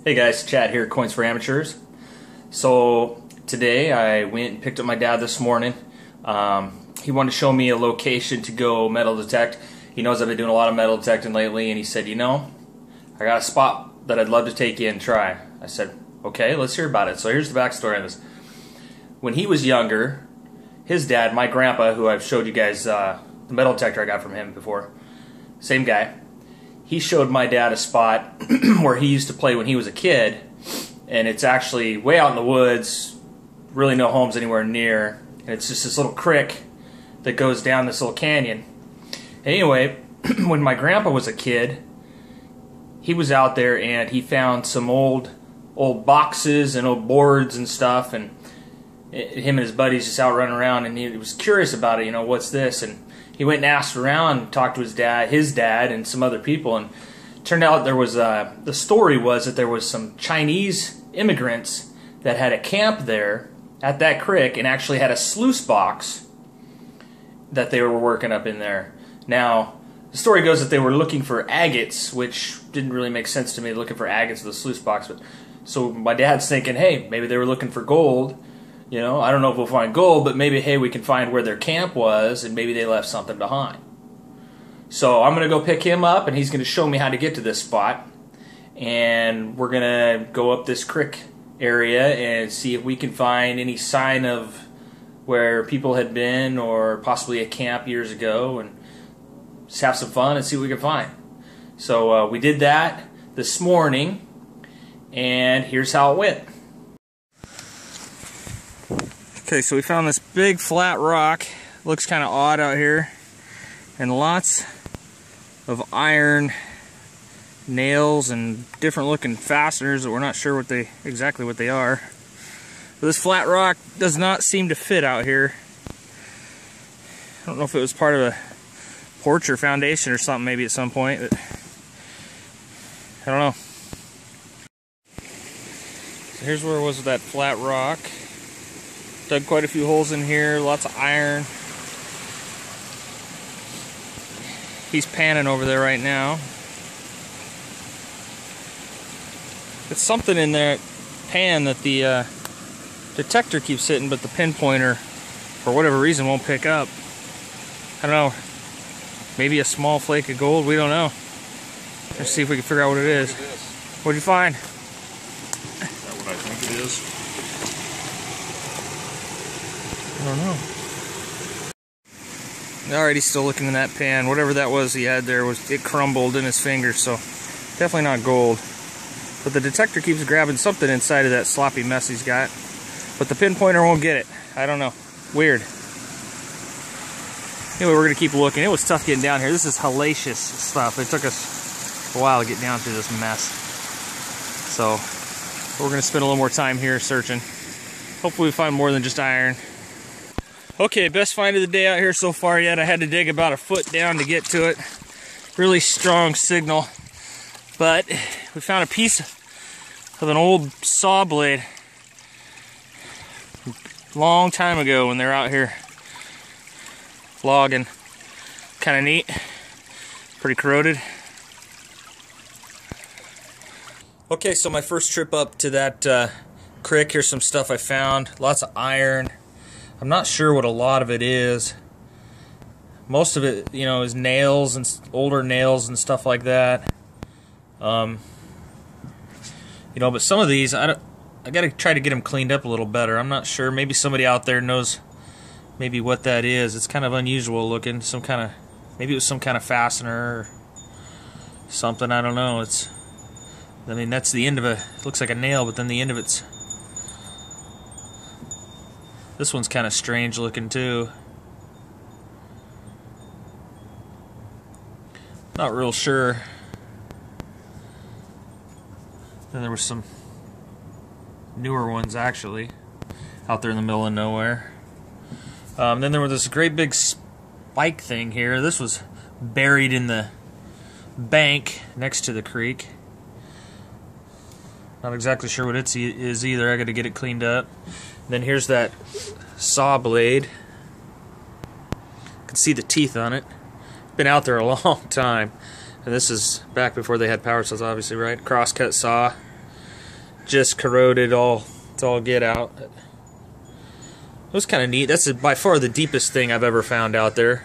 Hey guys, Chad here, Coins for Amateurs. So today I went and picked up my dad this morning. He wanted to show me a location to go metal detect. He knows I've been doing a lot of metal detecting lately, and he said, you know, I got a spot that I'd love to take you and try. I said, okay, let's hear about it. So here's the backstory on this. When he was younger, his dad, my grandpa, who I've showed you guys the metal detector I got from him before, same guy, he showed my dad a spot where he used to play when he was a kid, and it's actually way out in the woods, really no homes anywhere near, and it's just this little creek that goes down this little canyon. Anyway, when my grandpa was a kid, he was out there and he found some old boxes and old boards and stuff, and him and his buddies just out running around, and he was curious about it, you know, what's this? And he went and asked around and talked to his dad and some other people, and it turned out there was the story was that there was some Chinese immigrants that had a camp there at that creek and actually had a sluice box that they were working up in there. Now, the story goes that they were looking for agates, which didn't really make sense to me, looking for agates with a sluice box. But so my dad's thinking, hey, maybe they were looking for gold. You know, I don't know if we'll find gold, but maybe, hey, we can find where their camp was, and maybe they left something behind. So I'm going to go pick him up, and he's going to show me how to get to this spot. And we're going to go up this creek area and see if we can find any sign of where people had been or possibly a camp years ago, and just have some fun and see what we can find. So we did that this morning, and here's how it went. Okay, so we found this big flat rock. Looks kind of odd out here, and lots of iron nails and different looking fasteners that we're not sure exactly what they are. But this flat rock does not seem to fit out here. I don't know if it was part of a porch or foundation or something maybe at some point, but I don't know. So here's where it was with that flat rock. Dug quite a few holes in here, lots of iron. He's panning over there right now. It's something in there pan that the detector keeps hitting, but the pinpointer, for whatever reason, won't pick up. I don't know. Maybe a small flake of gold. We don't know. Let's see if we can figure out what it is. What'd you find? Is that what I think it is? I don't know. Alright, he's still looking in that pan. Whatever that was he had there, it crumbled in his fingers, so definitely not gold. But the detector keeps grabbing something inside of that sloppy mess he's got. But the pinpointer won't get it. I don't know. Weird. Anyway, we're going to keep looking. It was tough getting down here. This is hellacious stuff. It took us a while to get down through this mess. So, we're going to spend a little more time here searching. Hopefully we find more than just iron. Okay, best find of the day out here so far yet. I had to dig about a foot down to get to it. Really strong signal. But we found a piece of an old saw blade. Long time ago when they were out here logging. Kind of neat. Pretty corroded. Okay, so my first trip up to that creek, here's some stuff I found. Lots of iron. I'm not sure what a lot of it is. Most of it, you know, is nails and older nails and stuff like that. You know, but some of these, I gotta try to get them cleaned up a little better. I'm not sure. Maybe somebody out there knows maybe what that is. It's kind of unusual looking. Maybe it was some kind of fastener or something. I don't know. I mean, that's the end of it. Looks like a nail, but then the end of it's. This one's kind of strange looking too. Not real sure. Then there were some newer ones actually out there in the middle of nowhere. Then there was this great big spike thing here. This was buried in the bank next to the creek. Not exactly sure what it is either. I got to get it cleaned up. Then here's that saw blade. You can see the teeth on it. Been out there a long time. And this is back before they had power saws, obviously, right? Crosscut saw. just corroded all. It's all get out. It was kind of neat. That's by far the deepest thing I've ever found out there,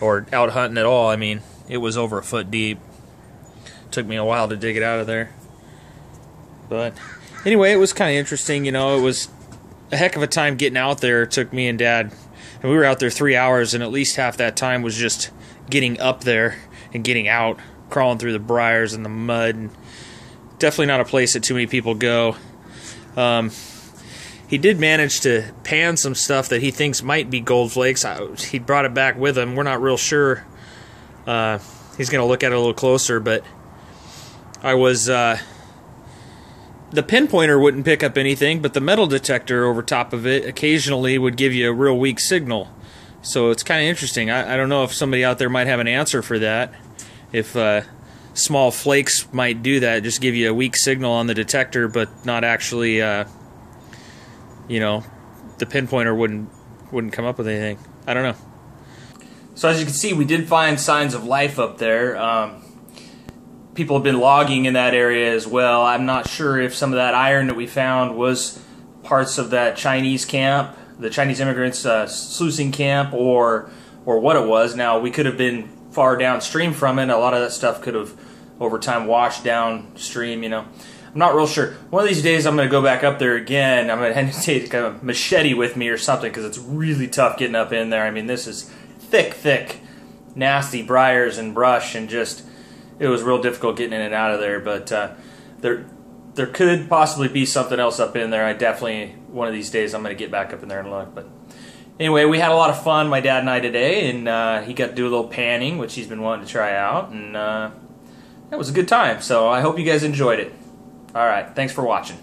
or out hunting at all. I mean, it was over a foot deep. Took me a while to dig it out of there. But anyway, it was kind of interesting. You know, it was a heck of a time getting out there. It took me and Dad, and we were out there 3 hours, and at least half that time was just getting up there and getting out, crawling through the briars and the mud. And definitely not a place that too many people go. He did manage to pan some stuff that he thinks might be gold flakes. He brought it back with him. We're not real sure. He's going to look at it a little closer, but I was... the pinpointer wouldn't pick up anything, but the metal detector over top of it occasionally would give you a real weak signal. So it's kind of interesting. I don't know if somebody out there might have an answer for that. If small flakes might do that, just give you a weak signal on the detector, but not actually, you know, the pinpointer wouldn't come up with anything. I don't know. So as you can see, we did find signs of life up there. People have been logging in that area as well. I'm not sure if some of that iron that we found was parts of that Chinese camp, the Chinese immigrants sluicing camp, or what it was. Now, we could have been far downstream from it. A lot of that stuff could have, over time, washed downstream, you know. I'm not real sure. One of these days, I'm going to go back up there again. I'm going to take a machete with me or something, because it's really tough getting up in there. I mean, this is thick, nasty briars and brush, and just... it was real difficult getting in and out of there, but there could possibly be something else up in there. I definitely, one of these days, I'm going to get back up in there and look. But anyway, we had a lot of fun, my dad and I, today, and he got to do a little panning, which he's been wanting to try out, and it was a good time. So I hope you guys enjoyed it. All right, thanks for watching.